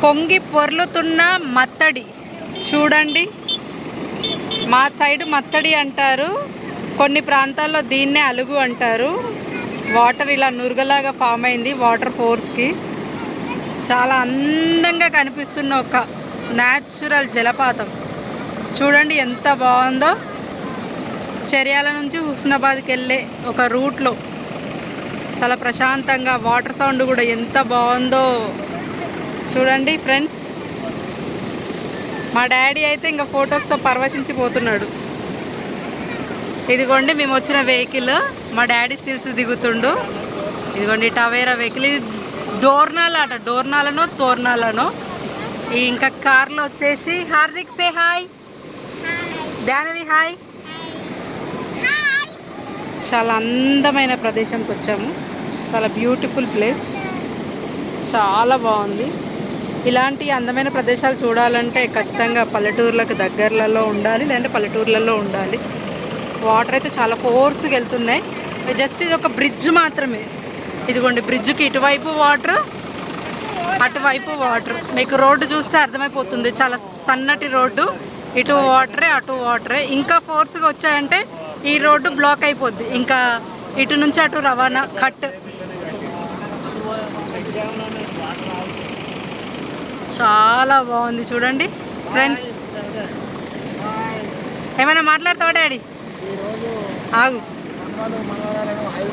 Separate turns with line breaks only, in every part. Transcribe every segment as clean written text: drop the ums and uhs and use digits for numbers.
పొంగి పొర్లుతున్న మత్తడి చూడండి. మా సైడ్ మత్తడి అంటారు, కొన్ని ప్రాంతాల్లో దీన్నే అలుగు అంటారు. వాటర్ ఇలా నురగలాగా ఫామ్ అయింది వాటర్ ఫోర్స్కి. చాలా అందంగా కనిపిస్తున్న ఒక న్యాచురల్ జలపాతం చూడండి ఎంత బాగుందో. చర్యాల నుంచి హుస్నాబాద్కి వెళ్ళే ఒక రూట్లో చాలా ప్రశాంతంగా, వాటర్ సౌండ్ కూడా ఎంత బాగుందో చూడండి ఫ్రెండ్స్. మా డాడీ అయితే ఇంకా ఫొటోస్తో పరవశించిపోతున్నాడు. ఇదిగోండి మేము వచ్చిన వెహికల్, మా డాడీ స్టిల్స్ దిగుతుండు. ఇదిగోండి టవేరా వెహికల్, ఇది డోర్నాల అట, డోర్నాలనో తోర్నాలనో. ఇంకా కార్లో వచ్చేసి హార్దిక్ సే హాయ్, దానవి హాయ్. చాలా అందమైన ప్రదేశంకి వచ్చాము, చాలా బ్యూటిఫుల్ ప్లేస్, చాలా బాగుంది. ఇలాంటి అందమైన ప్రదేశాలు చూడాలంటే ఖచ్చితంగా పల్లెటూర్లకు దగ్గరలలో ఉండాలి, లేదంటే పల్లెటూర్లలో ఉండాలి. వాటర్ అయితే చాలా ఫోర్స్గా వెళ్తున్నాయి. జస్ట్ ఇది ఒక బ్రిడ్జ్ మాత్రమే. ఇదిగోండి బ్రిడ్జ్కి ఇటువైపు వాటర్, అటువైపు వాటర్. మీకు రోడ్డు చూస్తే అర్థమైపోతుంది, చాలా సన్నటి రోడ్డు, ఇటు వాటరే అటు వాటరే. ఇంకా ఫోర్స్గా వచ్చాయంటే ఈ రోడ్డు బ్లాక్ అయిపోద్ది, ఇంకా ఇటు నుంచి అటు రవాణా కట్. చాలా బాగుంది చూడండి ఫ్రెండ్స్. ఏమైనా మాట్లాడతావా డాడీ? ఆగు,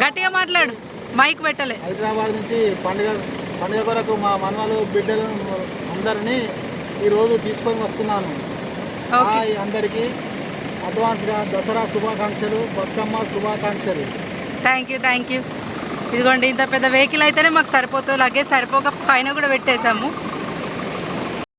గట్టిగా మాట్లాడు, మైక్ పెట్టలే.
హైదరాబాద్ నుంచి పండుగ కొరకు మా మనవలు బిడ్డలు అందరినీ ఈరోజు తీసుకొని వస్తున్నాను. అందరికీ అడ్వాన్స్గా దసరా శుభాకాంక్షలు, బతుకమ్మ శుభాకాంక్షలు.
Thank you. ఇదిగోండి ఇంత పెద్ద వెహికల్ అయితేనే మాకు సరిపోతుంది, లగేజ్ సరిపోక పైన కూడా పెట్టేశాము.